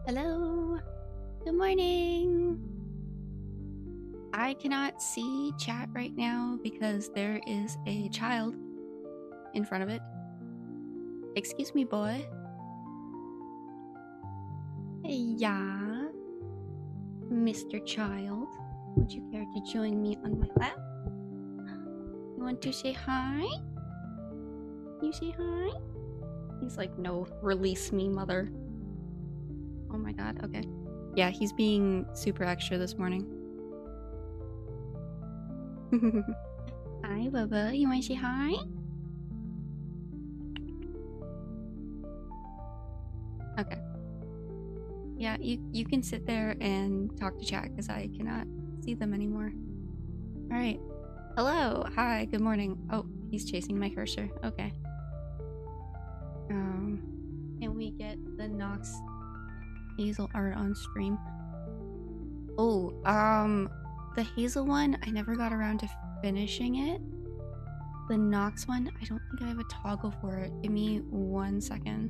Hello. Good morning. I cannot see chat right now because there is a child in front of it. Excuse me, boy. Yeah. Mr. Child, would you care to join me on my lap? You want to say hi? You say hi? He's like, no, release me, mother. Oh my god, okay. Yeah, he's being super extra this morning. Hi, Bubba. You want to say hi? Okay. Yeah, you can sit there and talk to chat because I cannot see them anymore. Alright. Hello. Hi. Good morning. Oh, he's chasing my cursor. Okay. Can we get the Nox Hazel art on stream? Oh, the Hazel one, I never got around to finishing it. The Nox one, I don't think I have a toggle for it. Give me 1 second.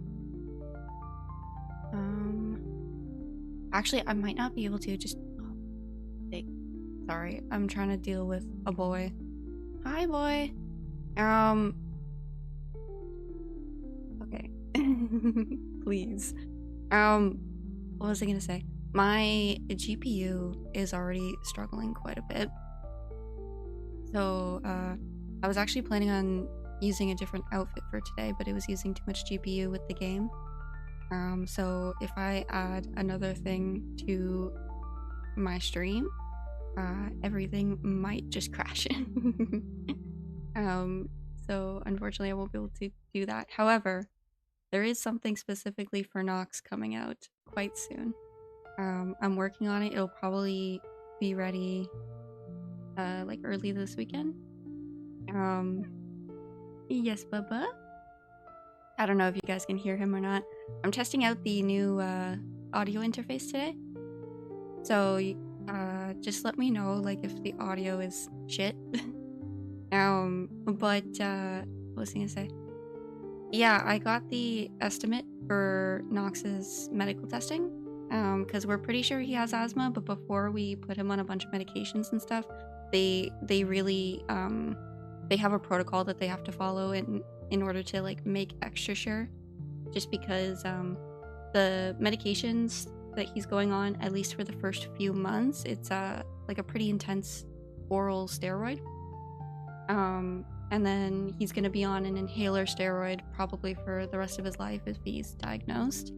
Actually, I might not be able to. Just sorry, I'm trying to deal with a boy. Hi, boy. Okay. Please. What was I gonna say? My GPU is already struggling quite a bit. So, I was actually planning on using a different outfit for today, but it was using too much GPU with the game. So if I add another thing to my stream, everything might just crash. So unfortunately I won't be able to do that. However, there is something specifically for Nox coming out quite soon. I'm working on it. It'll probably be ready like early this weekend. Yes, Bubba? I don't know if you guys can hear him or not. I'm testing out the new audio interface today. So just let me know like if the audio is shit. But what was I gonna say? Yeah, I got the estimate for Nox's medical testing. Because we're pretty sure he has asthma, but before we put him on a bunch of medications and stuff, they really they have a protocol that they have to follow in order to like make extra sure, just because the medications that he's going on, at least for the first few months, it's like a pretty intense oral steroid, and then he's going to be on an inhaler steroid probably for the rest of his life if he's diagnosed.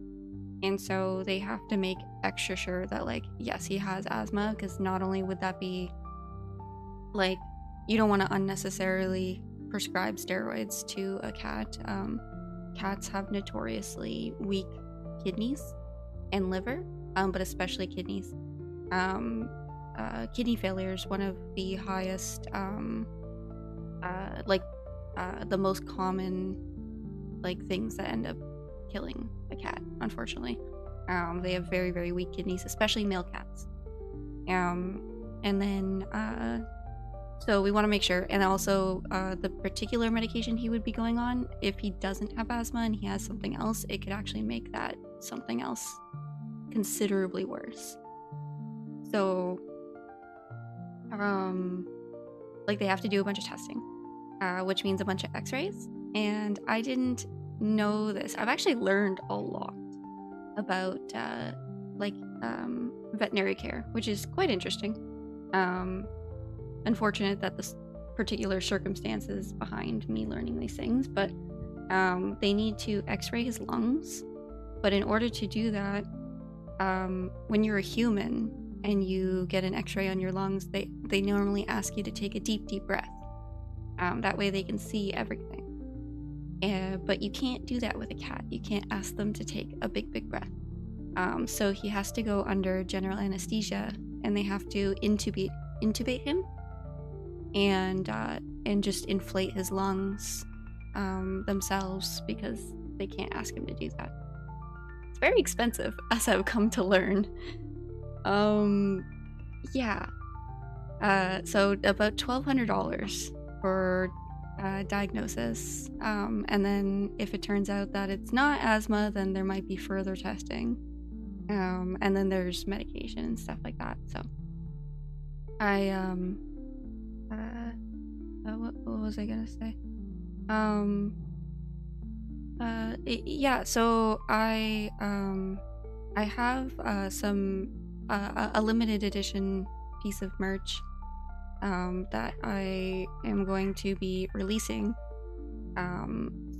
And so they have to make extra sure that like, yes, he has asthma, because not only would that be like, you don't want to unnecessarily prescribe steroids to a cat. Cats have notoriously weak kidneys and liver, but especially kidneys. Kidney failure is one of the highest, the most common like things that end up killing a cat, unfortunately. They have very, very weak kidneys, especially male cats. And then so we want to make sure, and also the particular medication he would be going on, if he doesn't have asthma and he has something else, it could actually make that something else considerably worse. So like they have to do a bunch of testing, which means a bunch of x-rays, and I didn't know this. I've actually learned a lot about veterinary care, which is quite interesting. Unfortunate that this particular circumstances behind me learning these things, but they need to x-ray his lungs. But in order to do that, when you're a human and you get an x-ray on your lungs, they normally ask you to take a deep breath. That way they can see everything. But you can't do that with a cat. You can't ask them to take a big breath. So he has to go under general anesthesia, and they have to intubate him and just inflate his lungs themselves, because they can't ask him to do that. It's very expensive, as I've come to learn. Yeah. So about $1,200 for diagnosis, and then if it turns out that it's not asthma, then there might be further testing. And then there's medication and stuff like that. So I what was I gonna say? Yeah. So I have some a limited edition piece of merch that I am going to be releasing,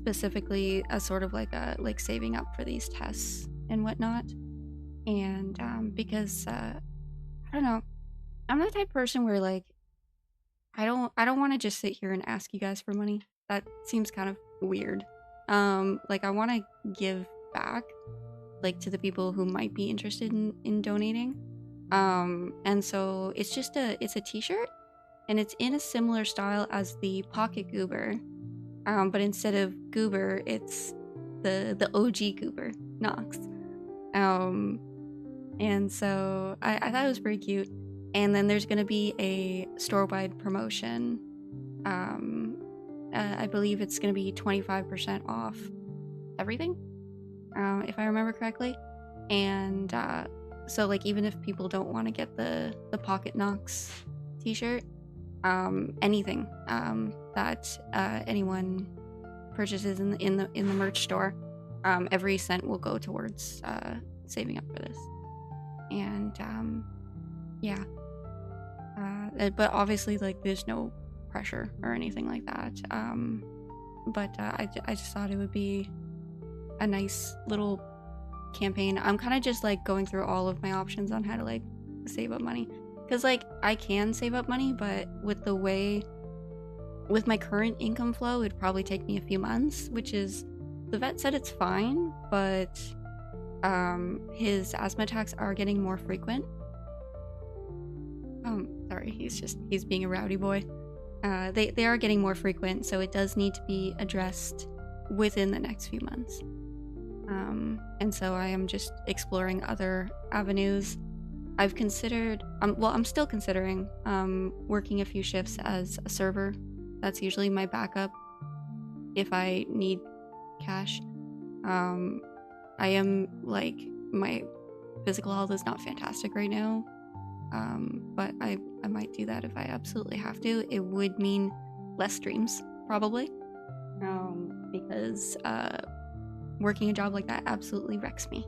specifically as sort of like saving up for these tests and whatnot. And because I don't know, I'm the type of person where like I don't want to just sit here and ask you guys for money. That seems kind of weird. Like I want to give back, like to the people who might be interested in donating. And so it's a t-shirt, and it's in a similar style as the Pocket Goober. But instead of Goober, it's the OG Goober, Nox. And so I thought it was pretty cute. And then there's gonna be a store-wide promotion. I believe it's gonna be 25% off everything, if I remember correctly. And so like even if people don't want to get the Pocket Nox t-shirt, anything that anyone purchases in the merch store, every cent will go towards saving up for this. And yeah, but obviously like there's no pressure or anything like that. But I just thought it would be a nice little campaign. I'm kind of just like going through all of my options on how to like save up money, because like I can save up money, but with my current income flow, it'd probably take me a few months, which is, the vet said it's fine, but his asthma attacks are getting more frequent. Sorry, he's being a rowdy boy. They are getting more frequent, so it does need to be addressed within the next few months. And so I am just exploring other avenues. I've considered, I'm still considering working a few shifts as a server. That's usually my backup if I need cash. I am like, my physical health is not fantastic right now, but I might do that if I absolutely have to. It would mean less streams, probably, because working a job like that absolutely wrecks me.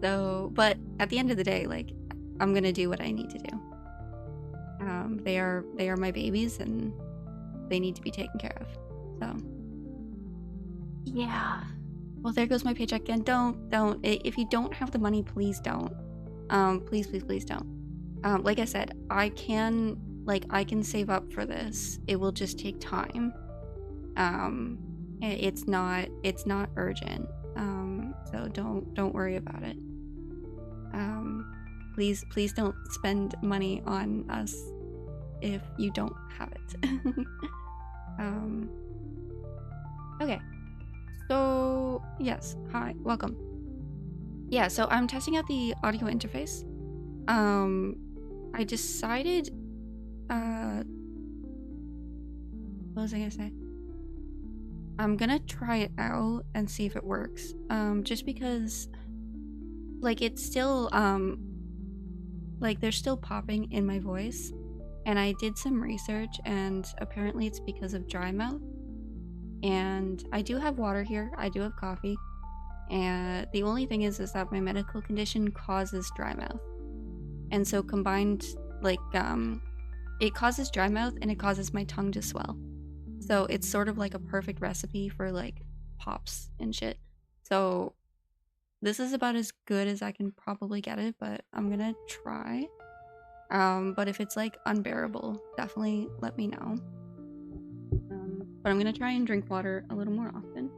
So, but at the end of the day, like, I'm gonna do what I need to do. They are my babies, and they need to be taken care of. So, yeah. Well, there goes my paycheck again. Don't. If you don't have the money, please don't. Please don't. Like I said, I can save up for this. It will just take time. It's not urgent. So don't worry about it. Please don't spend money on us if you don't have it. Okay. So, yes, hi, welcome. Yeah, so I'm testing out the audio interface. I decided, what was I gonna say? I'm gonna try it out and see if it works. Just because, like, it's still, like, they're still popping in my voice. And I did some research, and apparently it's because of dry mouth. And I do have water here, I do have coffee, and the only thing is that my medical condition causes dry mouth. And so combined, like, it causes dry mouth and it causes my tongue to swell. So it's sort of like a perfect recipe for like pops and shit. So this is about as good as I can probably get it, but I'm gonna try. But if it's like unbearable, definitely let me know. But I'm gonna try and drink water a little more often.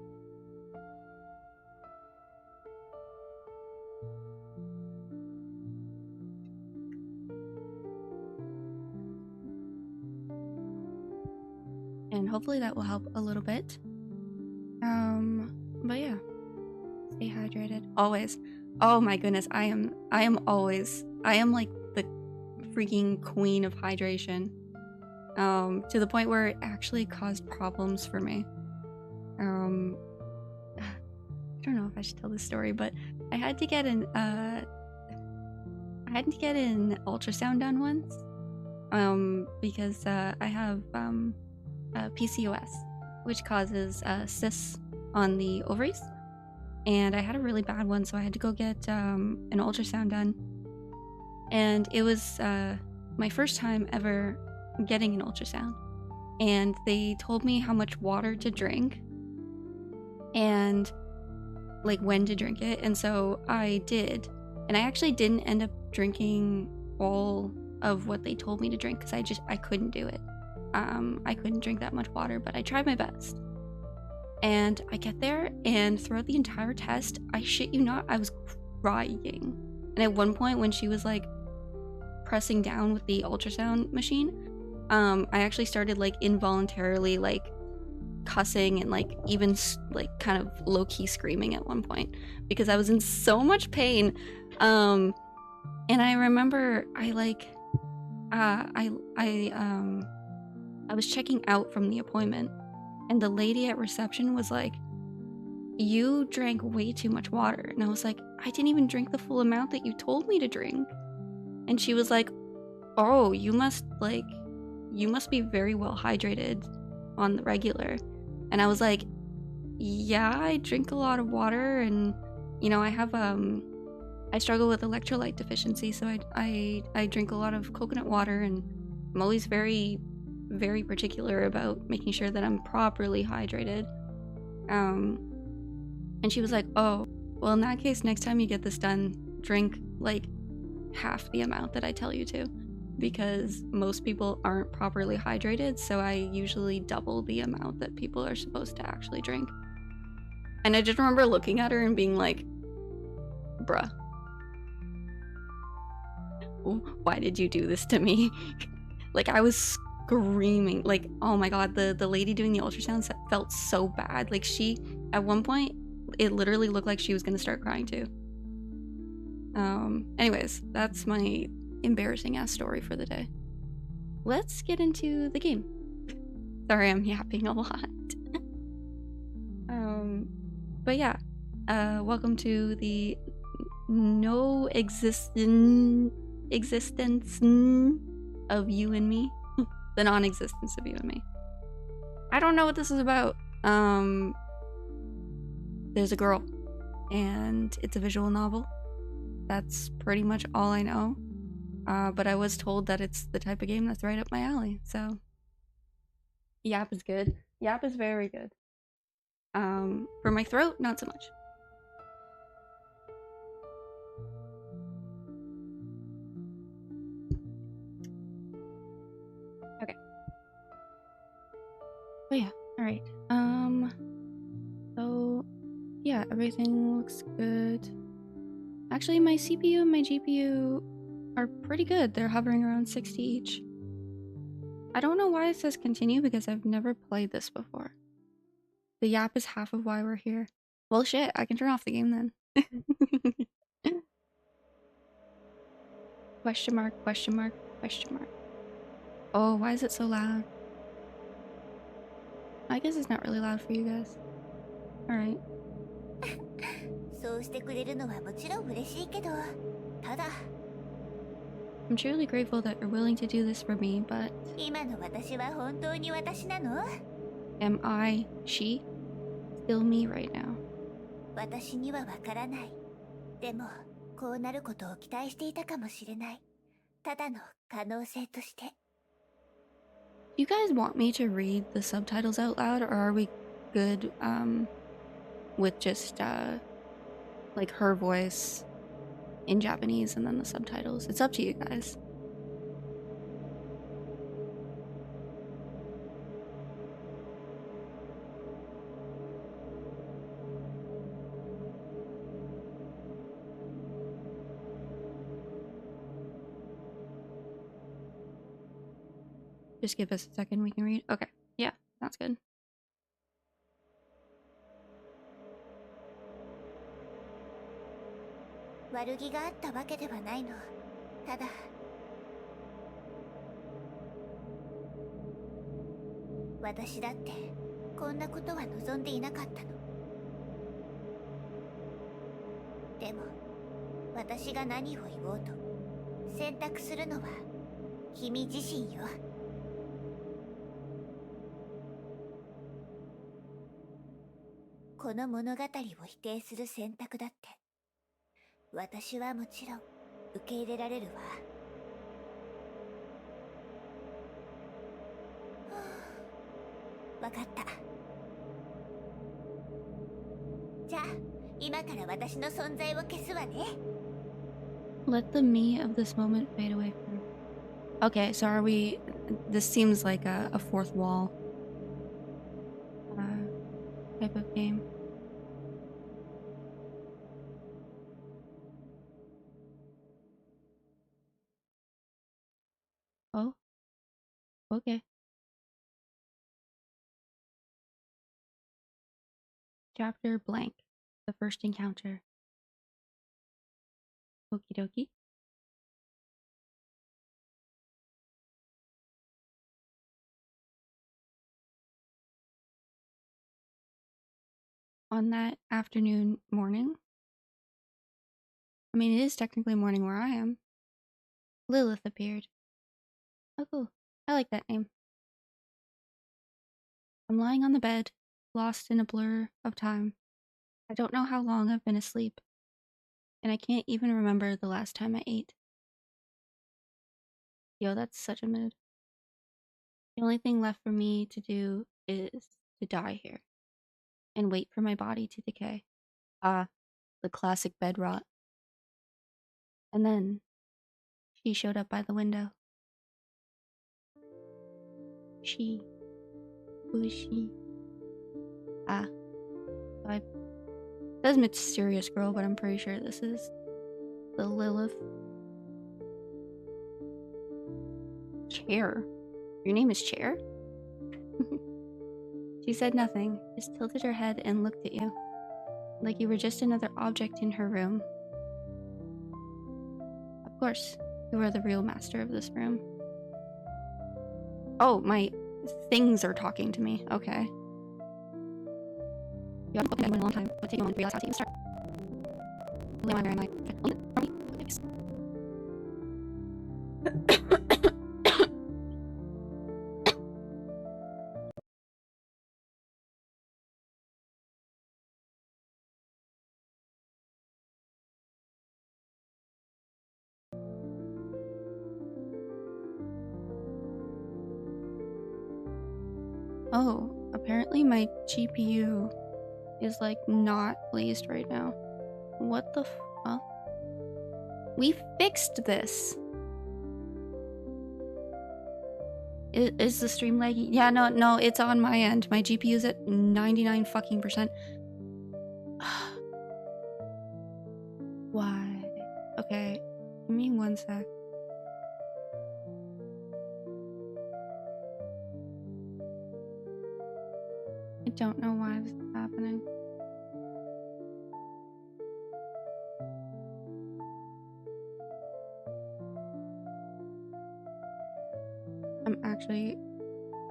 And hopefully that will help a little bit. But yeah, stay hydrated always. Oh my goodness, I am like the freaking queen of hydration. To the point where it actually caused problems for me. don't know if I should tell this story, but I had to get an ultrasound done once, because I have PCOS, which causes cysts on the ovaries, and I had a really bad one, so I had to go get an ultrasound done, and it was my first time ever getting an ultrasound, and they told me how much water to drink and like when to drink it, and so I did, and I actually didn't end up drinking all of what they told me to drink because I couldn't do it. I couldn't drink that much water, but I tried my best. And I get there, and throughout the entire test, I shit you not, I was crying. And at one point when she was like pressing down with the ultrasound machine, I actually started like involuntarily like cussing and like even like kind of low-key screaming at one point because I was in so much pain. And I remember I was checking out from the appointment, and the lady at reception was like, "You drank way too much water." And I was like, "I didn't even drink the full amount that you told me to drink." And she was like, "Oh, you must be very well hydrated on the regular." And I was like, "Yeah, I drink a lot of water, and you know, I struggle with electrolyte deficiency, so I drink a lot of coconut water, and I'm always very, very particular about making sure that I'm properly hydrated." And she was like, "Oh, well, in that case, next time you get this done, drink like half the amount that I tell you to, because most people aren't properly hydrated, so I usually double the amount that people are supposed to actually drink." And I just remember looking at her and being like, "Bruh, why did you do this to me?" Like, I was screaming. Like, oh my god, the lady doing the ultrasound felt so bad. Like, she, at one point, it literally looked like she was gonna start crying too. Anyways, that's my embarrassing ass story for the day. Let's get into the game. Sorry, I'm yapping a lot. But yeah, welcome to the NOexistenceN of you and me. The non-existence of you and me. I don't know what this is about. There's a girl, and it's a visual novel. That's pretty much all I know. But I was told that it's the type of game that's right up my alley, so Yap is good. Yap is very good. For my throat, not so much. Okay. But yeah, alright. So yeah, everything looks good. Actually, my CPU and my GPU are pretty good. They're hovering around 60 each. I don't know why it says continue because I've never played this before. The yap is half of why we're here. Well, shit, I can turn off the game then. Question mark, question mark, question mark. Oh, why is it so loud? I guess it's not really loud for you guys. Alright. I'm truly grateful that you're willing to do this for me, but am I, she, still me right now? Do you guys want me to read the subtitles out loud, or are we good with just like her voice in Japanese and then the subtitles? It's up to you guys. Just give us a second, we can read. Okay, yeah, that's good. でも、私が何を言おうと、選択するのは君自身よ。この物語を否定する選択だって、私はもちろん受け入れられるわ。わかった。じゃあ、今から私の存在を消すわね。Let the me of this moment fade away from. Okay, so are we? This seems like a fourth wall type of game. Oh, okay. Chapter blank. The first encounter. Okie dokie. On that afternoon morning. I mean, it is technically morning where I am. Lilith appeared. Oh, cool. I like that name. I'm lying on the bed, lost in a blur of time. I don't know how long I've been asleep, and I can't even remember the last time I ate. Yo, that's such a mood. The only thing left for me to do is to die here, and wait for my body to decay. Ah, the classic bed rot. And then, she showed up by the window. She. Who is she? Ah. It says mysterious girl, but I'm pretty sure this is the Lilith. Chair? Your name is Chair? She said nothing, just tilted her head and looked at you, like you were just another object in her room. Of course, you are the real master of this room. Oh, my things are talking to me. Okay. You haven't spoken to anyone in a long time. What did you want to realize how to even start? Where am I? Oh, apparently my GPU is like not pleased right now. What the fuck? We fixed this. Is the stream laggy? Yeah, no, it's on my end. My GPU's at 99 fucking %. Why? Okay, give me 1 sec. I don't know why this is happening. I'm actually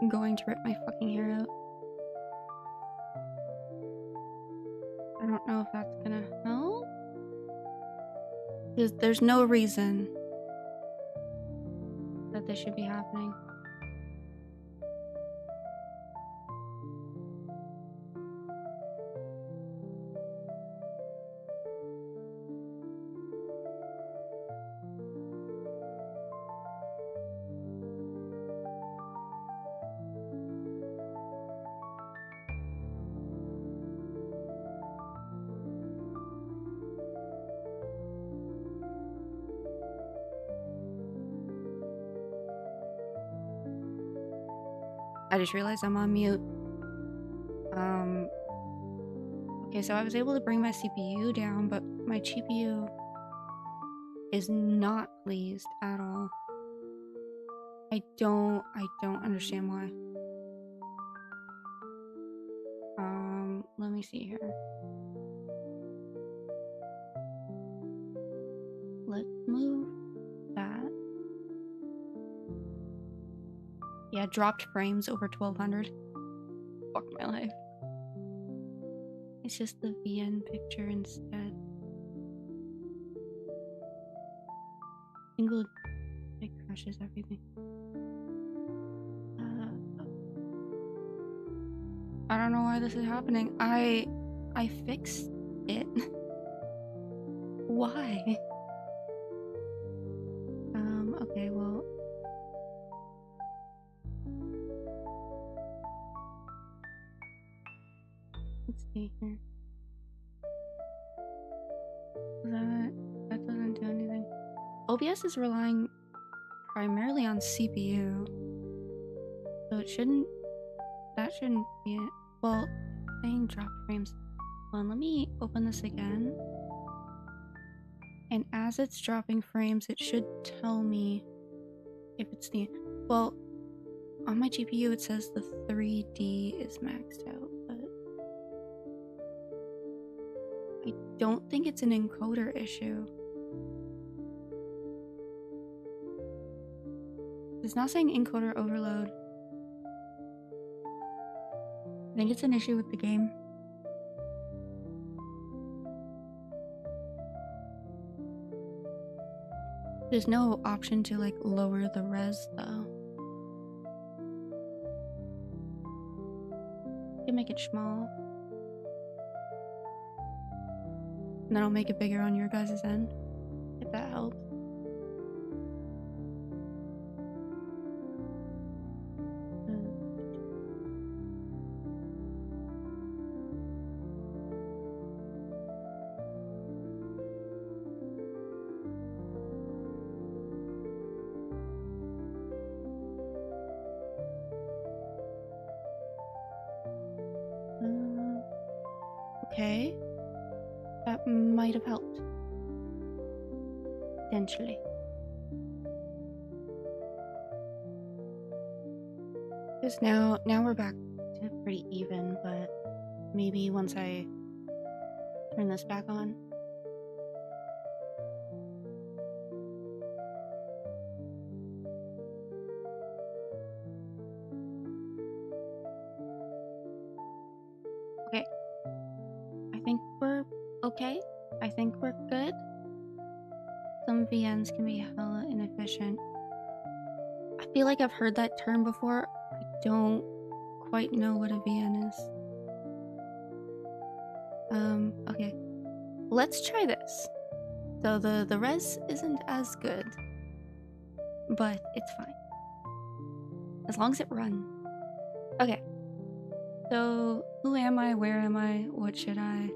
going to rip my fucking hair out. I don't know if that's gonna help. There's no reason that this should be happening. I just realized I'm on mute. Okay, so I was able to bring my CPU down, but my GPU is not pleased at all. I don't understand why. Let me see here. Let's move that. Yeah, dropped frames over 1200. Fuck my life. It's just the VN picture instead. crashes everything. I don't know why this is happening. I fixed it. Why? Okay, well. Let's see here. That doesn't do anything. OBS is relying primarily on CPU. So that shouldn't be it. Well, saying drop frames. Hold on, let me open this again. And as it's dropping frames, it should tell me if it's the... Well, on my GPU it says the 3D is maxed out, but... I don't think it's an encoder issue. It's not saying encoder overload. I think it's an issue with the game. There's no option to like lower the res though. You can make it small. And then I'll make it bigger on your guys' end, if that helps. Okay. That might have helped. Potentially. Because now we're back to pretty even, but maybe once I turn this back on. Okay. I think we're okay. I think we're good. Some VNs can be hella inefficient. I feel like I've heard that term before. I don't quite know what a VN is. Okay. Let's try this. So the res isn't as good, but it's fine. As long as it runs. Okay. So, who am I? Where am I? What should I?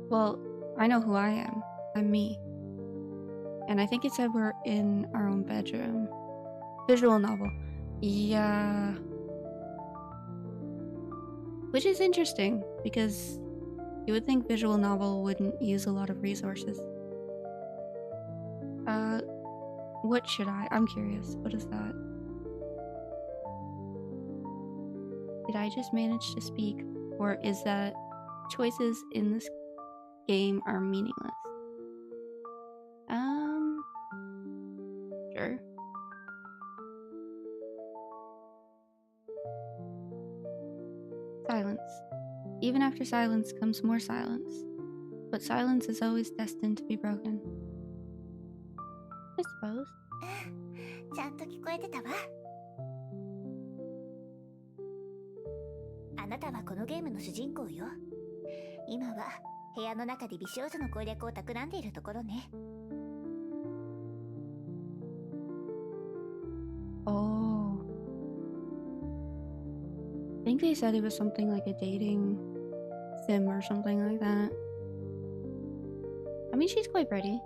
Well, I know who I am. I'm me. And I think it said we're in our own bedroom. Visual novel. Yeah. Which is interesting, because you would think visual novel wouldn't use a lot of resources. What should I? I'm curious. What is that? Did I just manage to speak? Or is that choices in this game are meaningless? Sure. Silence. Even after silence comes more silence. But silence is always destined to be broken. I suppose. ちゃんと聞こえてたわ。あなたはこのゲームの主人公よ。今は部屋の中で美少女の攻略を企んでいるところね。Oh. I think they said it was something like a dating sim or something like that. I mean, she's quite pretty.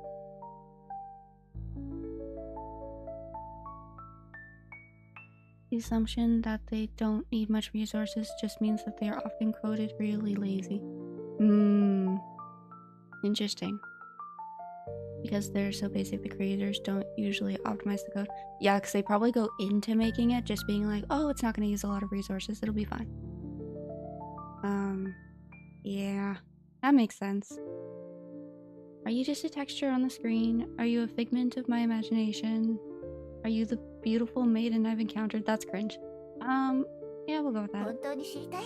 The assumption that they don't need much resources just means that they are often quoted really lazy. Interesting. Because they're so basic, the creators don't usually optimize the code. Yeah, because they probably go into making it just being like, oh, it's not going to use a lot of resources, it'll be fine. Yeah, that makes sense. Are you just a texture on the screen? Are you a figment of my imagination? Are you the beautiful maiden I've encountered? That's cringe. Yeah, we'll go with that. 本当に知りたい？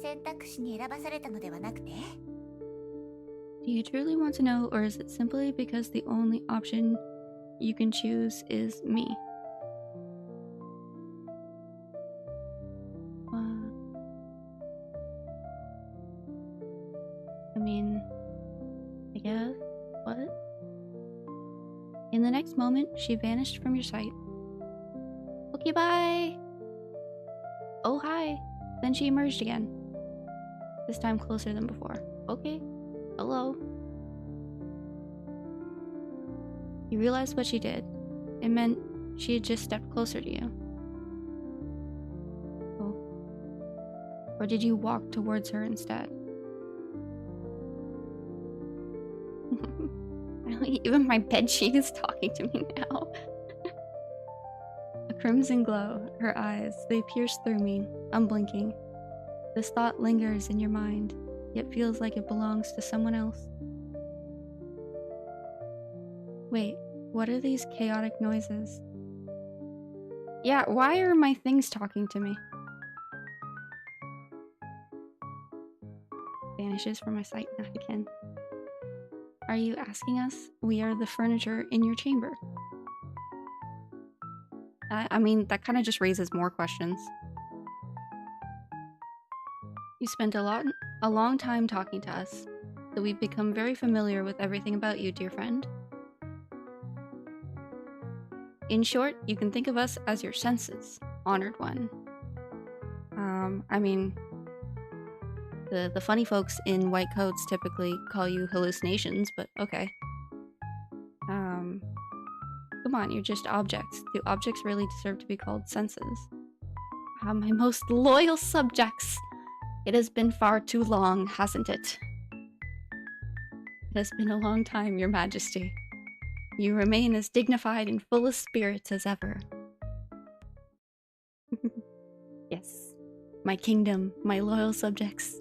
選択肢に選ばされたのではなくて？ Do you truly want to know, or is it simply because the only option you can choose is me. I mean, I guess. What? In the next moment, she vanished from your sight. Okay, bye! Oh, hi. Then she emerged again. This time closer than before. Okay. Hello. You realized what she did. It meant she had just stepped closer to you. Oh. Or did you walk towards her instead? Even my bedsheet is talking to me now. A crimson glow, her eyes, they pierce through me, unblinking. This thought lingers in your mind, yet feels like it belongs to someone else. Wait, what are these chaotic noises? Yeah, why are my things talking to me? Vanishes from my sight, not again. Are you asking us? We are the furniture in your chamber. I mean, that kind of just raises more questions. You spent a long time talking to us, so we've become very familiar with everything about you, dear friend. In short, you can think of us as your senses, honored one. I mean, the funny folks in white coats typically call you hallucinations, but okay. Come on, you're just objects. Do objects really deserve to be called senses? My most loyal subjects. It has been far too long, hasn't it? It has been a long time, Your Majesty. You remain as dignified and full of spirits as ever. Yes, my kingdom, my loyal subjects.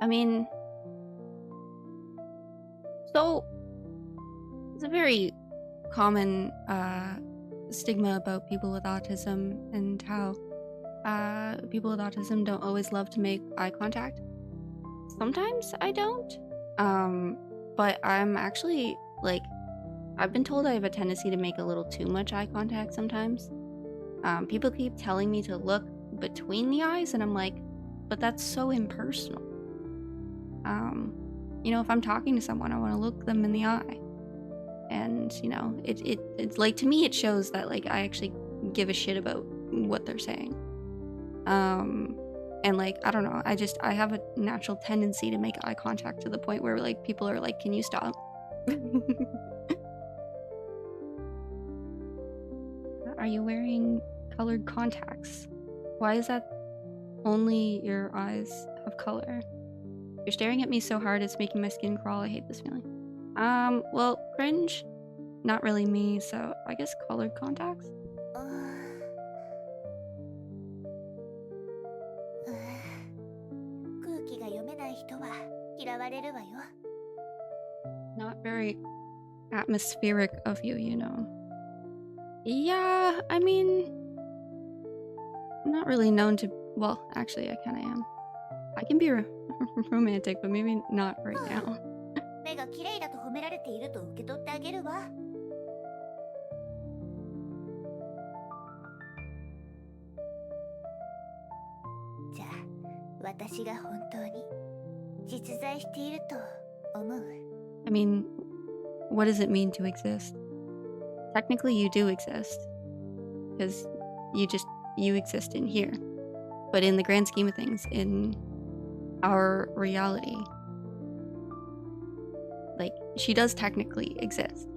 I mean, so it's a very common stigma about people with autism and how people with autism don't always love to make eye contact. Sometimes I don't, but I'm actually, like, I've been told I have a tendency to make a little too much eye contact sometimes. People keep telling me to look between the eyes, and I'm like, but that's so impersonal. You know, if I'm talking to someone, I want to look them in the eye. And, you know, it's like, to me, it shows that, like, I actually give a shit about what they're saying. And, like, I don't know, I have a natural tendency to make eye contact to the point where, like, people are like, can you stop? Are you wearing colored contacts? Why is that only your eyes have color? You're staring at me so hard it's making my skin crawl. I hate this feeling. Well, cringe? Not really me, so I guess colored contacts? Not very atmospheric of you, you know. Yeah, I mean, I'm not really known to, well, actually I kinda am. I can be romantic, but maybe not right now. I mean, what does it mean to exist? Technically you do exist, because you exist in here. But in the grand scheme of things, in our reality, like, she does technically exist.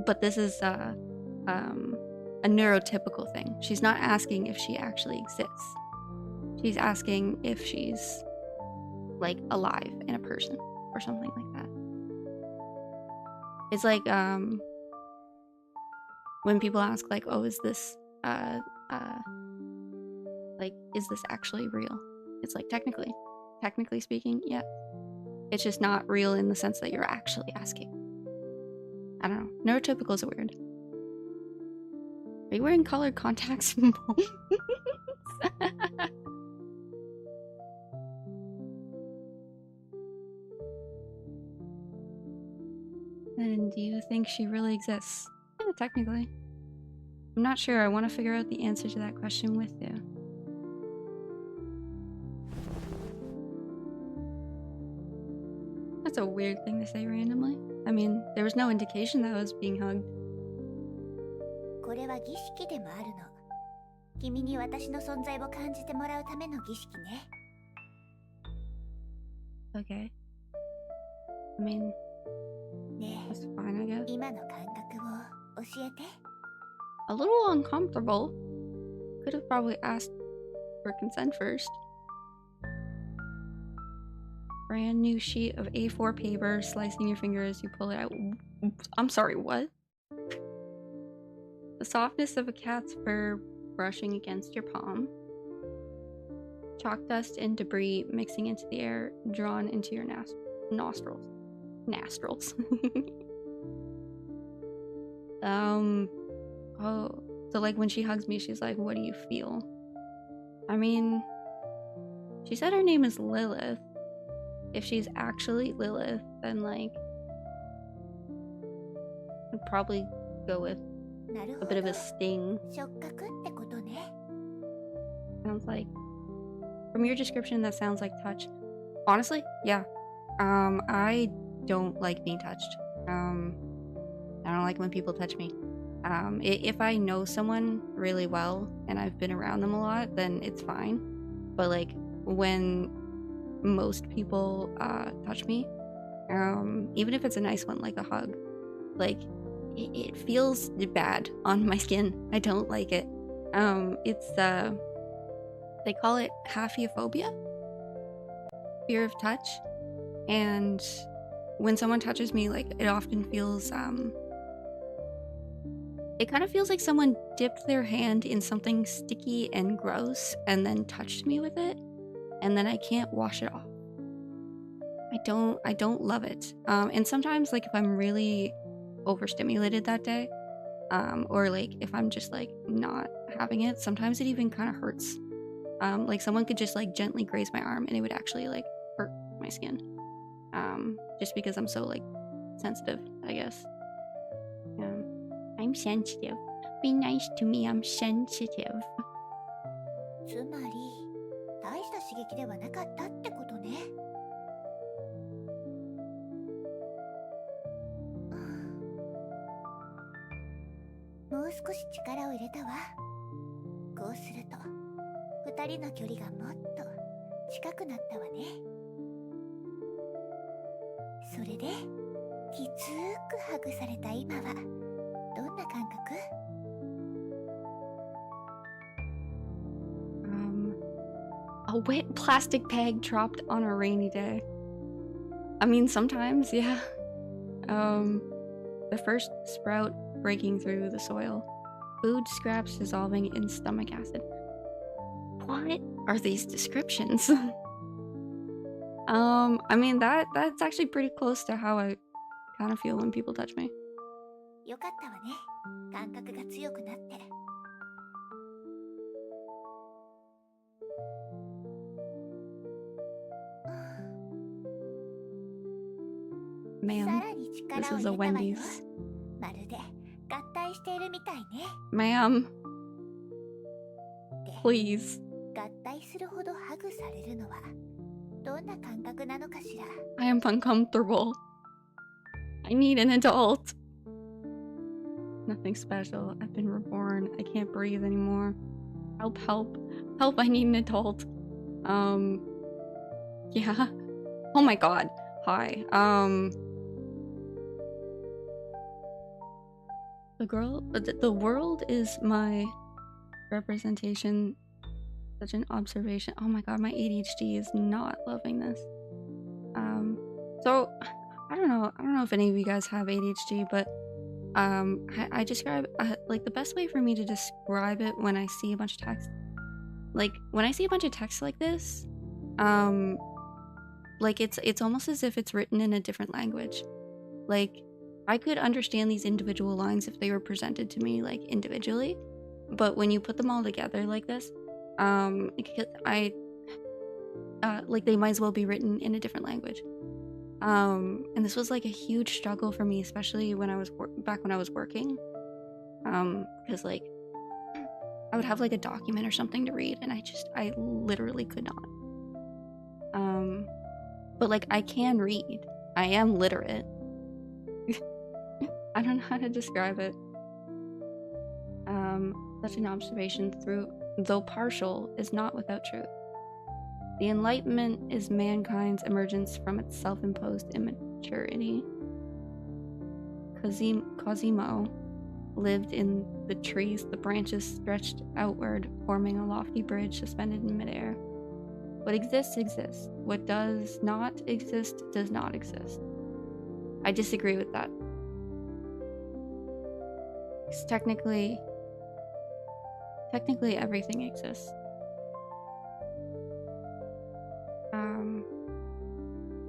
But this is a neurotypical thing. She's not asking if she actually exists. She's asking if she's, like, alive in a person or something like that. It's like, when people ask, like, oh, is this, like, is this actually real? It's like, technically speaking, yeah. It's just not real in the sense that you're actually asking. I don't know. Neurotypicals are weird. Are you wearing colored contacts? And do you think she really exists? Yeah, technically. I'm not sure. I want to figure out the answer to that question with you. That's a weird thing to say randomly. I mean, there was no indication that I was being hugged. これは儀式でもあるの。君に私の存在を感じてもらうための儀式ね。Okay. I mean, ね that's fine, I guess. え、今の感覚を教えて。A little uncomfortable. Could have probably asked for consent first. Brand new sheet of A4 paper, slicing your finger as you pull it out. I'm sorry, what? The softness of a cat's fur brushing against your palm. Chalk dust and debris mixing into the air, drawn into your nostrils. Nostrils. Oh, so like when she hugs me, she's like, what do you feel? I mean, she said her name is Lilith. If she's actually Lilith, then like, I'd probably go with a bit of a sting. 触覚ってことね。 Sounds like, from your description, that sounds like touch. Honestly, yeah. I don't like being touched. I don't like when people touch me. If I know someone really well and I've been around them a lot, then it's fine. But like when most people touch me, even if it's a nice one like a hug, like it feels bad on my skin. I don't like it. It's they call it hapheophobia, fear of touch. And when someone touches me, like it often feels it kind of feels like someone dipped their hand in something sticky and gross and then touched me with it, and then I can't wash it off. I don't love it. And sometimes like if I'm really overstimulated that day, or like if I'm just like not having it, sometimes it even kind of hurts. Like someone could just like gently graze my arm and it would actually like hurt my skin. Just because I'm so like sensitive, I guess. I'm sensitive. Be nice to me, I'm sensitive. つまり、大した刺激ではなかったってことね。もう少し力を入れたわ。こうすると、二人の距離がもっと近くなったわね。それで、きつくハグされた今は、どんな感覚？ A wet plastic bag dropped on a rainy day. I mean, sometimes, yeah. The first sprout breaking through the soil. Food scraps dissolving in stomach acid. What are these descriptions? I mean, that's actually pretty close to how I kind of feel when people touch me. よかったわね。感覚が強くなって。Ma'am, さらに this 力を is a 入れたわよ。 Wendy's. まるで合体しているみたいね。 Ma'am, で、 please. 合体するほどハグされるのはどんな感覚なのかしら。 I am uncomfortable. I need an adult. Nothing special. I've been reborn. I can't breathe anymore. Help, help. Help, I need an adult. Yeah. Oh my god. Hi. The world is my representation. Such an observation. Oh my god, my ADHD is not loving this. So I don't know if any of you guys have ADHD, but I describe like the best way for me to describe it when I see a bunch of text. Like when I see a bunch of text like this, like it's almost as if it's written in a different language. Like I could understand these individual lines if they were presented to me like individually, but when you put them all together like this, like they might as well be written in a different language. And this was like a huge struggle for me, especially when I was back when I was working, because like I would have like a document or something to read, and I literally could not. But like I can read. I am literate. I don't know how to describe it. Such an observation, though partial, is not without truth. The Enlightenment is mankind's emergence from its self-imposed immaturity. Cosimo lived in the trees, the branches stretched outward, forming a lofty bridge suspended in midair. What exists, exists. What does not exist, does not exist. I disagree with that. Because technically everything exists.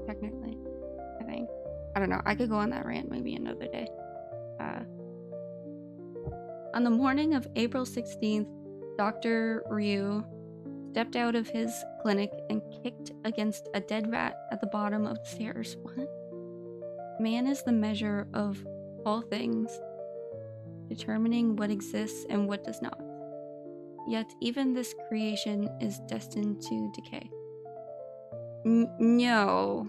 Technically, I think. I don't know. I could go on that rant maybe another day. On the morning of April 16th, Dr. Ryu stepped out of his clinic and kicked against a dead rat at the bottom of the stairs. What? Man is the measure of all things, determining what exists and what does not. Yet even this creation is destined to decay. No.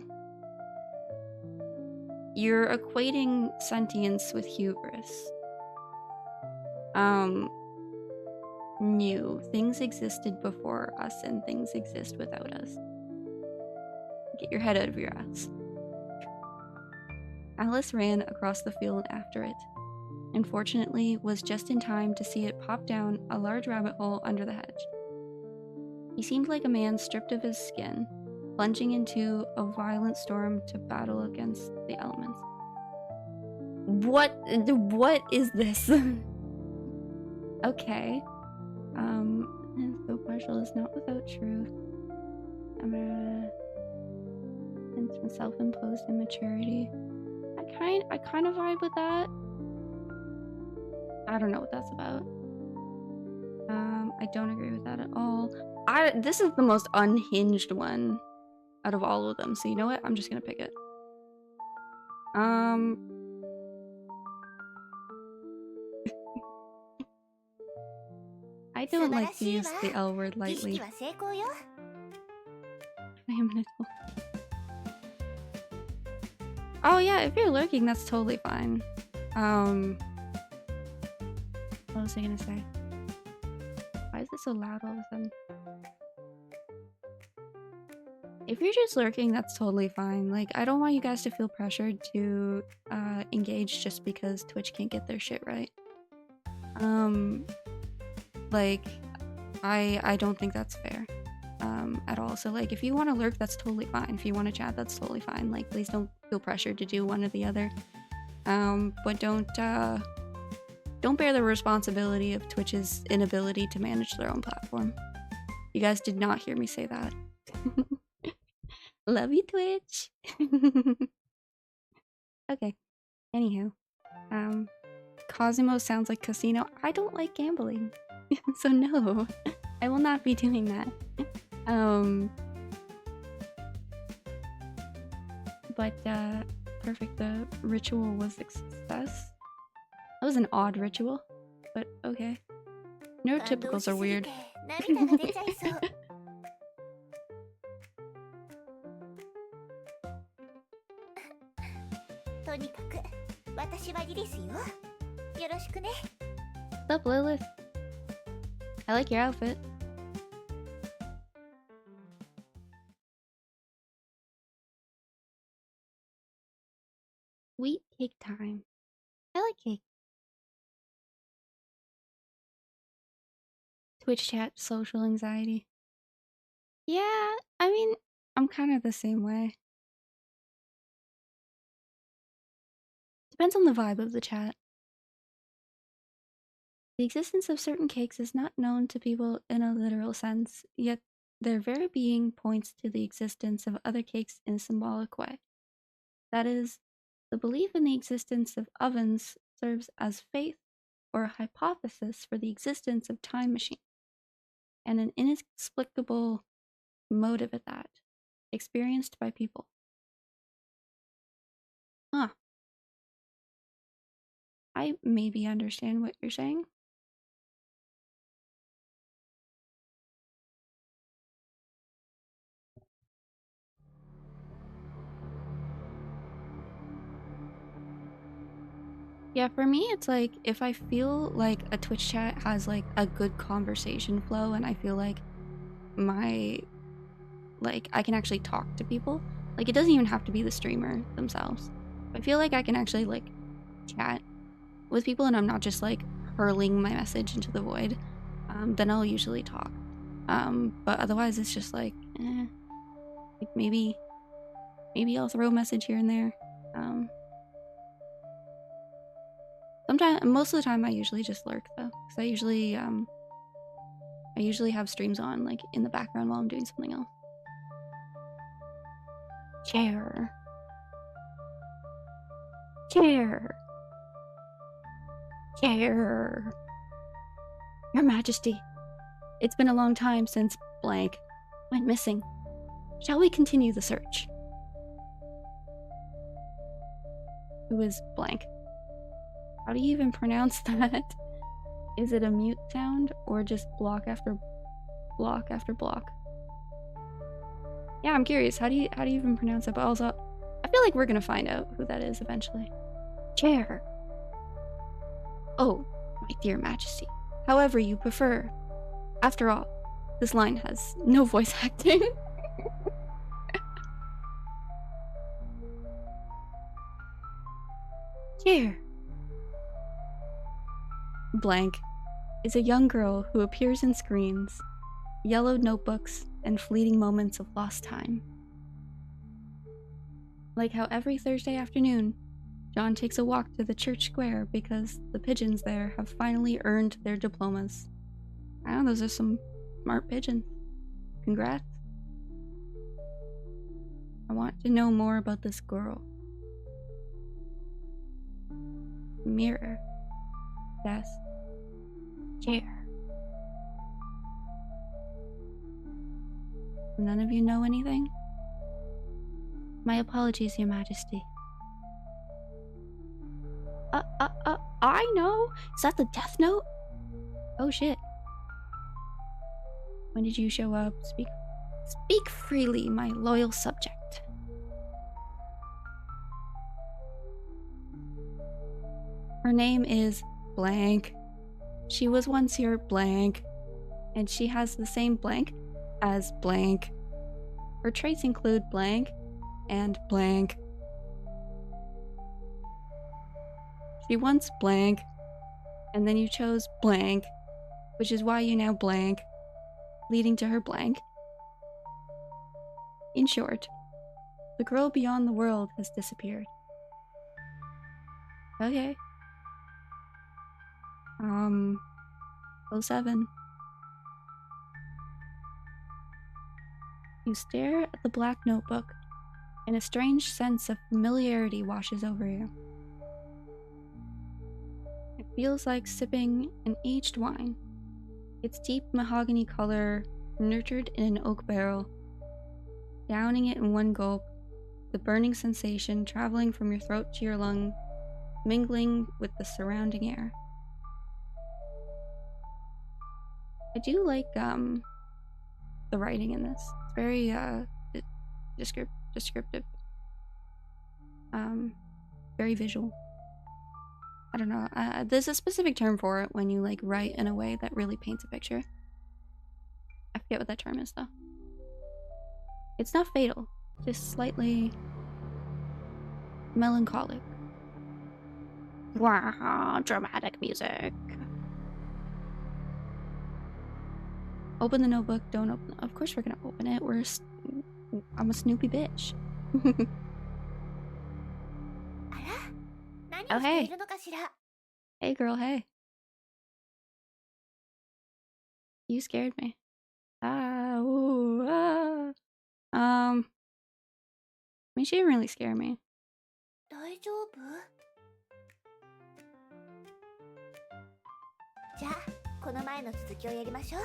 You're equating sentience with hubris. No. Things existed before us and things exist without us. Get your head out of your ass. Alice ran across the field after it, and fortunately was just in time to see it pop down a large rabbit hole under the hedge. He seemed like a man stripped of his skin, plunging into a violent storm to battle against the elements. What is this? Okay. So partial is not without truth. It's self-imposed immaturity. I kind of vibe with that. I don't know what that's about. I don't agree with that at all. This is the most unhinged one out of all of them. So you know what? I'm just gonna pick it. I don't like to use the L word lightly. I am an adult. Oh yeah, if you're lurking, that's totally fine. What was I gonna say? Why is it so loud all of a sudden? If you're just lurking, that's totally fine. Like, I don't want you guys to feel pressured to engage just because Twitch can't get their shit right. Like, I don't think that's fair at all. So like, if you want to lurk, that's totally fine. If you want to chat, that's totally fine. Like, please don't feel pressured to do one or the other. But don't bear the responsibility of Twitch's inability to manage their own platform. You guys did not hear me say that. Love you, Twitch. Okay. Anywho, Cosimo sounds like casino. I don't like gambling, so no, I will not be doing that. But perfect. The ritual was a success. That was an odd ritual, but okay. Neurotypicals are weird. とにかく私はリリスよ。よろしくね。 What's up, Lilith? I like your outfit. Sweet cake time. I like cake. Twitch chat, social anxiety. Yeah, I mean, I'm kind of the same way. Depends on the vibe of the chat. The existence of certain cakes is not known to people in a literal sense, yet their very being points to the existence of other cakes in a symbolic way. That is, The belief in the existence of ovens serves as faith or a hypothesis for the existence of time machines, and an inexplicable motive at that, experienced by people. Huh. I maybe understand what you're saying. Yeah, for me, it's like if I feel like a Twitch chat has like a good conversation flow and I feel like I can actually talk to people. Like, it doesn't even have to be the streamer themselves. I feel like I can actually like chat with people and I'm not just like hurling my message into the void, then I'll usually talk. But otherwise it's just like, like maybe I'll throw a message here and there. Sometimes, most of the time, I usually just lurk though, because I usually have streams on like in the background while I'm doing something else. Chair. Your Majesty, it's been a long time since blank went missing. Shall we continue the search? Who is blank? How do you even pronounce that? Is it a mute sound or just block after block after block? Yeah, I'm curious. How do you even pronounce it? But also, I feel like we're gonna find out who that is eventually. Chair. Oh, my dear Majesty. However you prefer. After all, this line has no voice acting. Chair. Blank is a young girl who appears in screens, yellowed notebooks, and fleeting moments of lost time. Like how every Thursday afternoon, John takes a walk to the church square because the pigeons there have finally earned their diplomas. Wow, those are some smart pigeons. Congrats. I want to know more about this girl. Mirror. Desk. Chair. None of you know anything? My apologies, Your Majesty. I know! Is that the death note? Oh shit. When did you show up? Speak freely, my loyal subject. Her name is blank. She was once here blank. And she has the same blank as blank. Her traits include blank and blank. She once blank, and then you chose blank, which is why you now blank, leading to her blank. In short, the girl beyond the world has disappeared. Okay. 07. You stare at the black notebook, and a strange sense of familiarity washes over you. It feels like sipping an aged wine. Its deep mahogany color, nurtured in an oak barrel. Downing it in one gulp, the burning sensation traveling from your throat to your lung, mingling with the surrounding air. I do like the writing in this. It's very descriptive. Very visual. I don't know. There's a specific term for it when you like write in a way that really paints a picture. I forget what that term is though. It's not fatal, just slightly melancholic. Wow, dramatic music. Open the notebook, don't open it. Of course we're gonna open it. I'm a Snoopy bitch. Oh, hey. Hey, girl, hey. You scared me. I mean, she didn't really scare me. 丈夫？じゃあこの前の続きをやりましょう。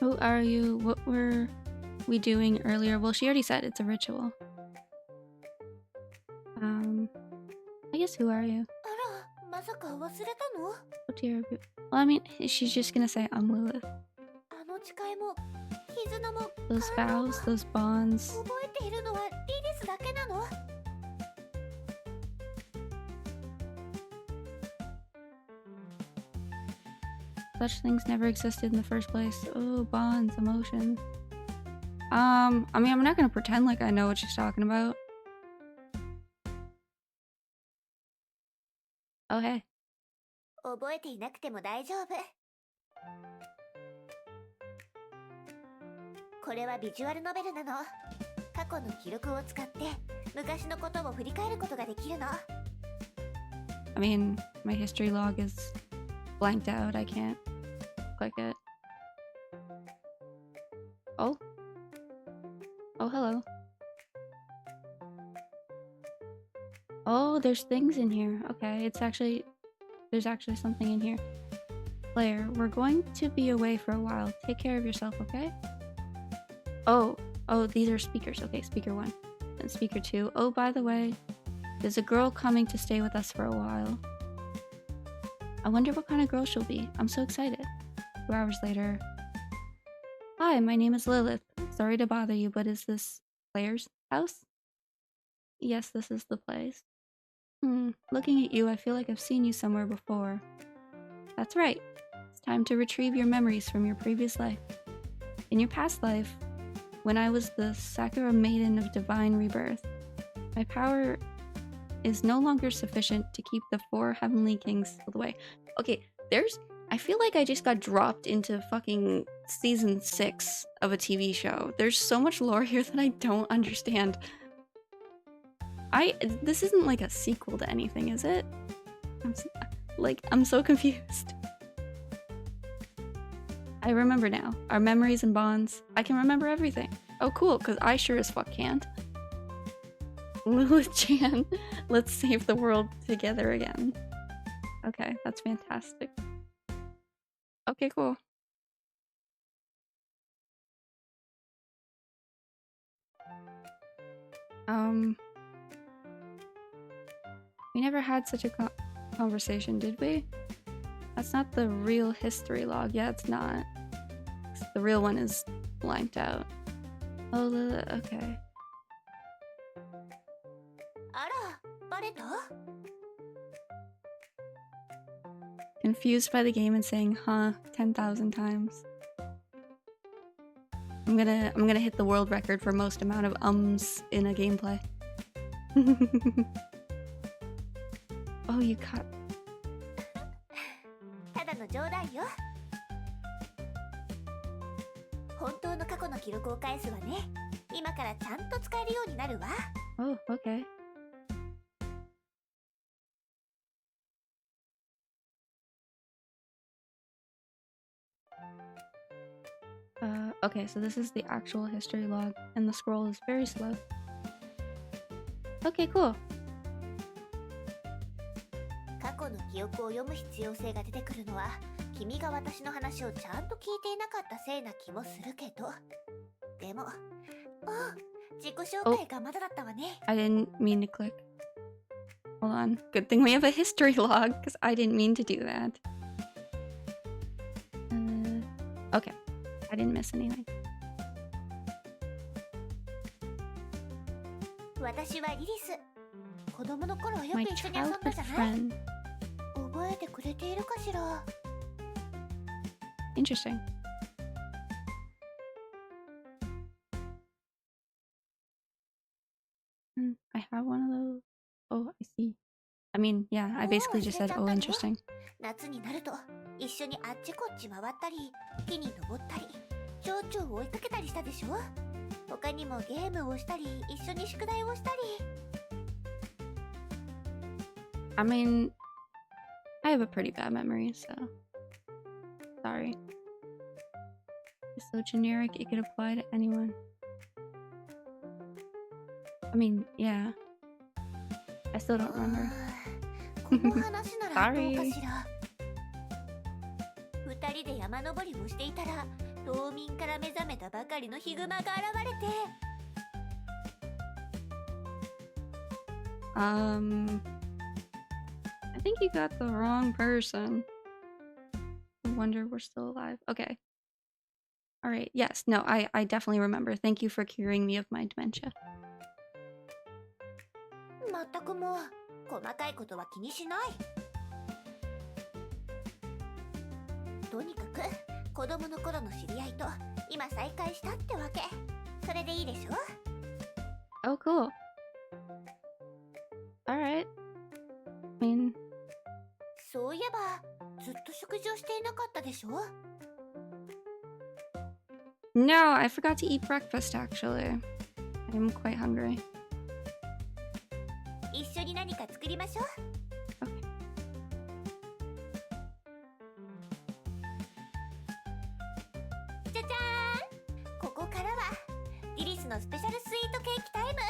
Who are you? What were we doing earlier? Well, she already said it's a ritual. I guess who are you? あら、まさか忘れたの？ What dear? Well, I mean, she's just gonna say I'm Lilith. あの誓いも絆も Those 感動も vows, those bonds. 覚えているのはリリスだけなの？ Such things never existed in the first place. Oh, bonds, emotions. I mean, I'm not gonna pretend like I know what she's talking about. Oh, hey. 覚えていなくても大丈夫。これはビジュアルノベルなの。過去の記録を使って昔のことを振り返ることができるの。 I mean, my history log is blanked out. I can't click it. Oh? Oh, hello. Oh, there's things in here. Okay, there's actually something in here. Claire, we're going to be away for a while. Take care of yourself, okay? Oh, these are speakers. Okay, speaker 1 and speaker 2. Oh, by the way, there's a girl coming to stay with us for a while. I wonder what kind of girl she'll be. I'm so excited. 2 hours later. Hi, my name is Lilith. Sorry to bother you, but is this Claire's house? Yes, this is the place. Looking at you, I feel like I've seen you somewhere before. That's right. It's time to retrieve your memories from your previous life. In your past life, when I was the Sakura Maiden of Divine Rebirth, my power is no longer sufficient to keep the 4 Heavenly Kings away. Okay, I feel like I just got dropped into fucking season 6 of a TV show. There's so much lore here that I don't understand. This isn't like a sequel to anything, is it? I'm so confused. I remember now. Our memories and bonds. I can remember everything. Oh, cool, because I sure as fuck can't. Lilith-chan, let's save the world together again. Okay, that's fantastic. Okay, cool. We never had such a conversation, did we? That's not the real history log. Yeah, it's not. The real one is blanked out. Oh, okay. あら、バレた？ Confused by the game and saying huh 10,000 times. I'm gonna hit the world record for most amount of ums in a gameplay. Oh, you cut. ただの冗談よ。本当の過去の記録を返すわね。今からちゃんと使えるようになるわ。 Oh, okay. Okay, so this is the actual history log, and the scroll is very slow. Okay, cool. 過去の記憶を読む必要性が出てくるのは、君が私の話をちゃんと聞いていなかったせいな気もするけど。でも、自己紹介がまだだったわね。I didn't mean to click. Hold on. Good thing we have a history log, because I didn't mean to do that. Okay. I didn't miss anything. 私はリリス。子供の頃よ My く一緒に遊んだ childhood じゃない？ friend. 覚えてくれているかしら？ Interesting. I have one of those. Oh, I see. I mean, yeah, I basically just said, oh, interesting. 夏になると一緒にあっちこっち回ったり、木に登ったり、蝶々を追いかけたりしたでしょ？他にもゲームをしたり、一緒に宿題をしたり。I mean, I have a pretty bad memory, so sorry. It's so generic, it could apply to anyone. I mean, yeah. I still don't remember. この話ならどうか Sorry. しら。二人で山登りをしていたら、冬眠から目覚めたばかりのヒグマが現れて。I think you got the wrong person. No wonder we're still alive. Okay. All right. Yes. No, I definitely remember. Thank you for curing me of my dementia. まったくもう、細かいことは気にしない。とにかく、子供の頃の知り合いと今再会したってわけ。それでいいでしょ？ Oh, cool. All right. I mean, そういえば、ずっと食事をしていなかったでしょ？ no, I forgot to eat breakfast actually. I'm quite hungry. 一緒に何か作りましょう。Okay. じゃじゃーん！ここからはリリスのスペシャルスイートケーキタイム。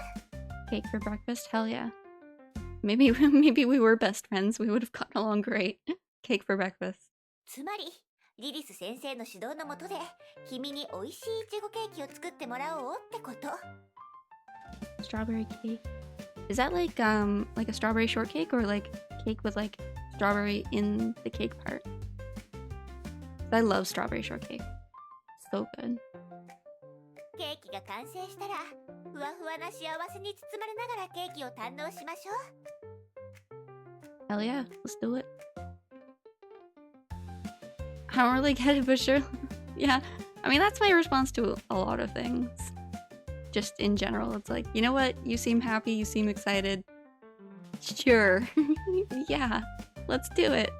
Cake for breakfast? Hell yeah. Maybe we were best friends. We would have gotten along great. Cake for breakfast. つまりリリス先生の指導のもとで君に美味しいいちごケーキを作ってもらおうってこと。 Strawberry cake. Is that like a strawberry shortcake or like cake with like strawberry in the cake part? I love strawberry shortcake. So good. ケーキが完成したらふわふわな幸せに包まれながらケーキを堪能しましょう。 Hell yeah, let's do it. I don't really get it, but sure. Yeah, I mean that's my response to a lot of things. Just in general, it's like, you know what? You seem happy, you seem excited. Sure. Yeah, let's do it.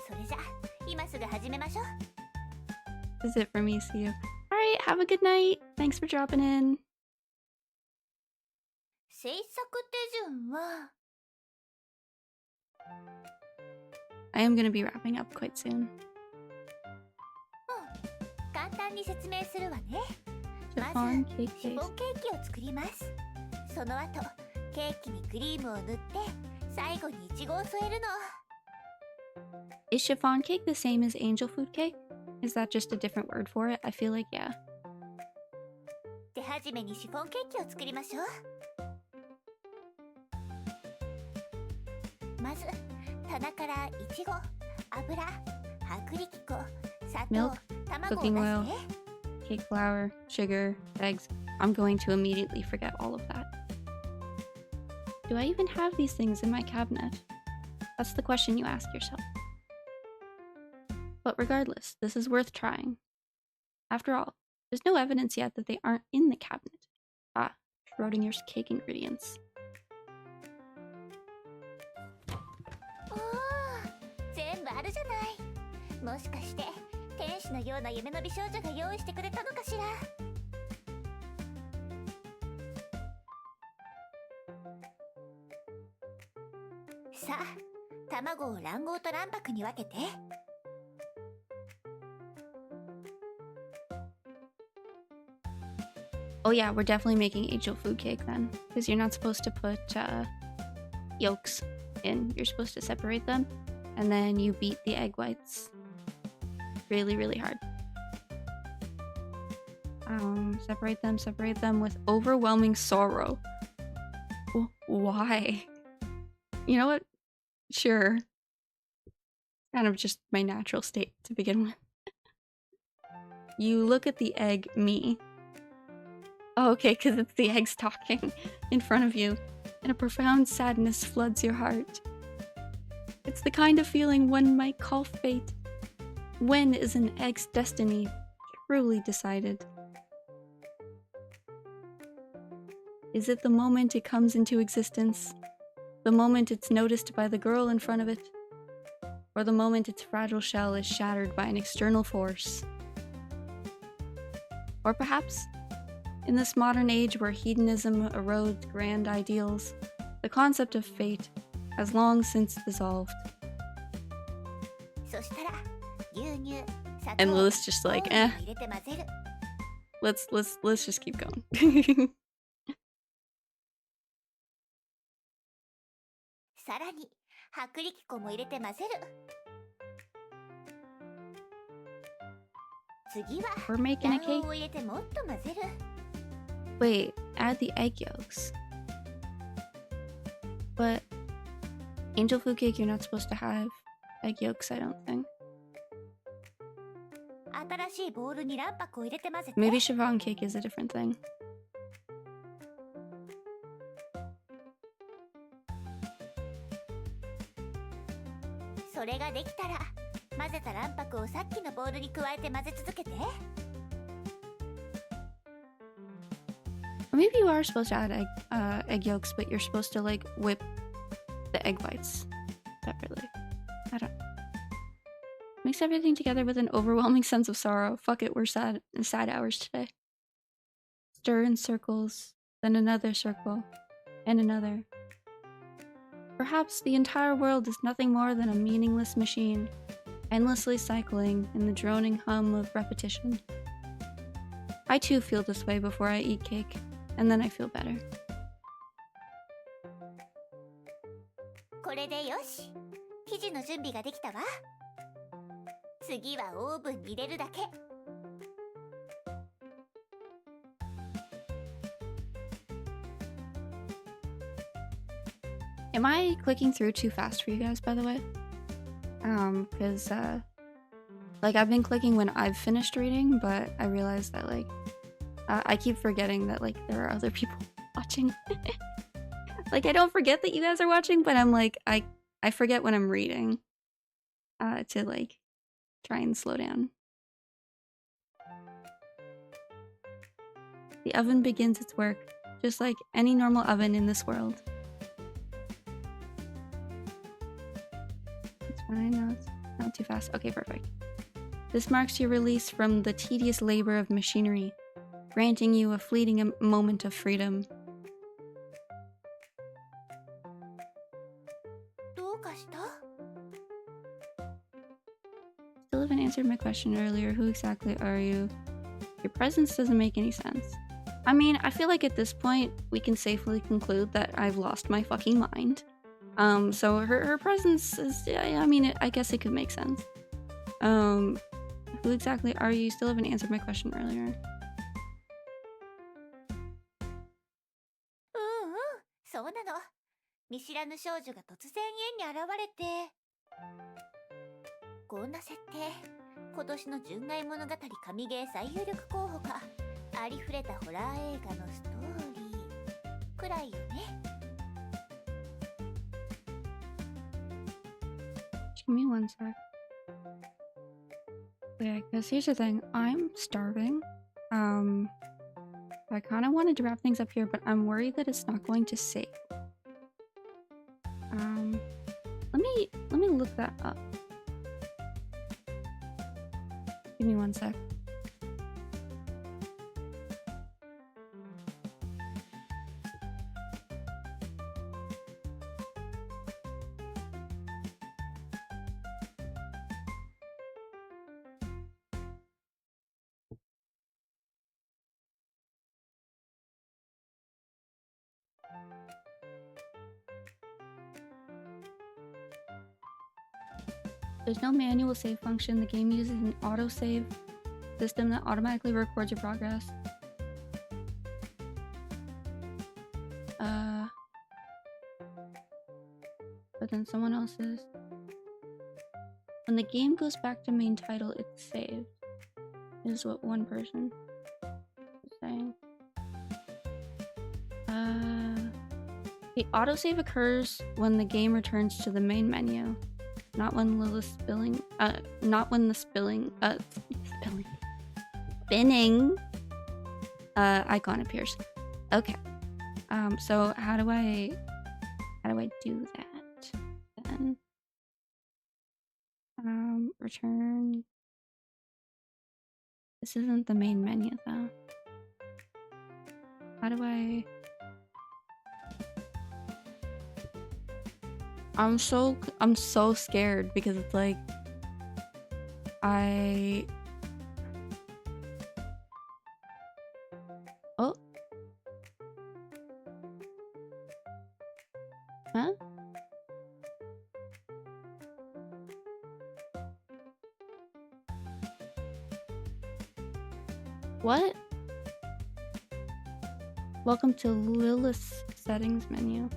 それじゃ今すぐ始めましょう。 This is it for me, see you. Alright, have a good night. Thanks for dropping in. 制作手順は I am gonna be wrapping up quite soon. 簡単に説明するわね。 Chiffon まず cake シフォ base. ンケーキを作ります。その後ケーキにクリームを塗って最後にイチゴを添えるの。 Is chiffon cake the same as angel food cake? Is that just a different word for it? I feel like yeah. 手始めにシフォンケーキを作りましょう。まず棚からイチゴ、油、薄力粉、砂糖、 Milk, 卵を cooking 出 oil, して。 cake flour, sugar, eggs. I'm going to immediately forget all of that. Do I even have these things in my cabinet? That's the question you ask yourself. But regardless, this is worth trying. After all, there's no evidence yet that they aren't in the cabinet. Ah, Schrodinger's cake ingredients. おー、全部あるじゃない。もしかして天使のような夢の美少女が用意してくれたのかしら。さあ、卵を卵黄と卵白に分けて。 Oh yeah, we're definitely making angel food cake then. Because you're not supposed to put yolks in. You're supposed to separate them. And then you beat the egg whites really, really hard. Separate them with overwhelming sorrow. Why? You know what? Sure. Kind of just my natural state to begin with. You look at the egg, me. Oh, okay, because it's the eggs talking in front of you, and a profound sadness floods your heart. It's the kind of feeling one might call fate. When is an egg's destiny truly decided? Is it the moment it comes into existence? The moment it's noticed by the girl in front of it? Or the moment its fragile shell is shattered by an external force? Or perhaps, in this modern age where hedonism erodes grand ideals, the concept of fate has long since dissolved. そしたら牛乳、砂糖、 And Lilith's just like, オイルを入れて混ぜる。 let's just keep going. さらに薄力粉も入れて混ぜる。次は We're making a 卵 cake. 黄を入れてもっと混ぜる。 Wait, add the egg yolks. But angel food cake, you're not supposed to have egg yolks, I don't think. 新しいボウルに卵白を入れて混ぜて。 Maybe chiffon cake is a different thing. それができたら混ぜた卵白をさっきのボウルに加えて混ぜ続けて。 Or maybe you are supposed to add egg yolks, but you're supposed to like whip the egg whites separately. I don't know. Mix everything together with an overwhelming sense of sorrow. Fuck it, we're sad hours today. Stir in circles, then another circle, and another. Perhaps the entire world is nothing more than a meaningless machine, endlessly cycling in the droning hum of repetition. I too feel this way before I eat cake, and then I feel better. これでよし。生地の準備ができたわ。次はオーブンに入れるだけ。 Am I clicking through too fast for you guys, by the way? Because, like, I've been clicking when I've finished reading, but I realized that, like, I keep forgetting that, like, there are other people watching. Like, I don't forget that you guys are watching, but I'm like, I forget when I'm reading, to, like, try and slow down. The oven begins its work, just like any normal oven in this world. It's fine, no, it's not too fast. Okay, perfect. This marks your release from the tedious labor of machinery, granting you a fleeting moment of freedom. どうかした？ Still haven't answered my question earlier. Who exactly are you? Your presence doesn't make any sense. I mean, I feel like at this point, we can safely conclude that I've lost my fucking mind. So her presence is, I mean, I guess it could make sense. Who exactly are you? Still haven't answered my question earlier. そうなの。見知らぬ少女が突然家に現れて。こんな設定、今年の純愛物語神ゲー最有力候補か。ありふれたホラー映画のストーリーくらいよね。 Give me one sec. Yeah, because here's the thing. I'm starving. I kind of wanted to wrap things up here, but I'm worried that it's not going to save. Let me look that up. Give me one sec. There's no manual save function. The game uses an autosave system that automatically records your progress. But then someone else's. When the game goes back to main title, it's saved. Is what one person is saying. The autosave occurs when the game returns to the main menu. Not when the spinning icon appears. Okay. So how do I do that then? Return. This isn't the main menu though. How do I? I'm so scared because it's like oh, huh? What? Welcome to Lilith's settings menu.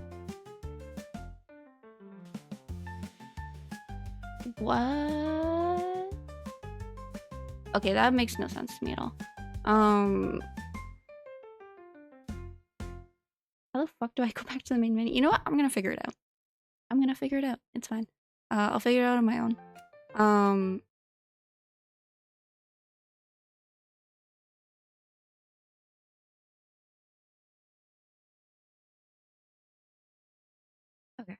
What? Okay, that makes no sense to me at all. How the fuck do I go back to the main menu? You know what? I'm gonna figure it out. It's fine. I'll figure it out on my own. Okay.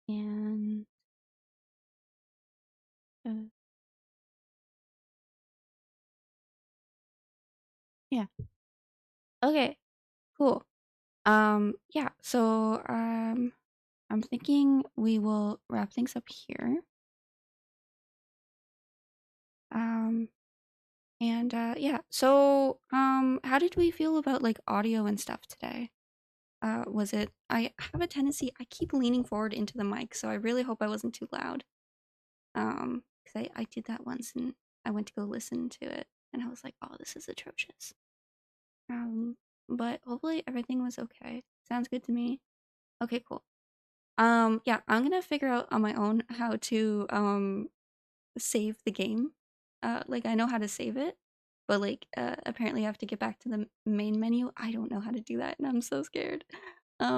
And yeah. Okay. Cool. Yeah. So I'm thinking we will wrap things up here. And yeah. So how did we feel about like audio and stuff today? Was it? I have a tendency. I keep leaning forward into the mic, so I really hope I wasn't too loud. Because I did that once and I went to go listen to it and I was like, oh, this is atrocious. But hopefully everything was okay. Sounds good to me. Okay, cool. Yeah, I'm gonna figure out on my own how to save the game. Like I know how to save it, but like apparently I have to get back to the main menu. I don't know how to do that and I'm so scared. But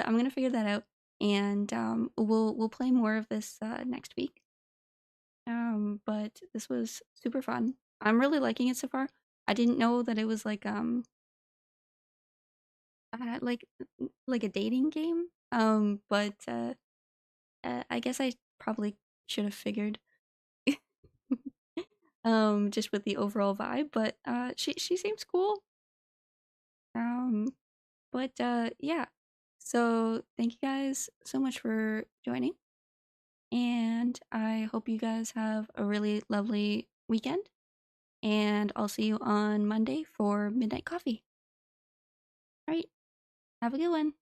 I'm gonna figure that out and we'll play more of this next week. But this was super fun. I'm really liking it so far. I didn't know that it was like a dating game. But I guess I probably should have figured just with the overall vibe, but she seems cool. But yeah. So thank you guys so much for joining. And I hope you guys have a really lovely weekend. And I'll see you on Monday for Midnight Coffee. All right. Have a good one.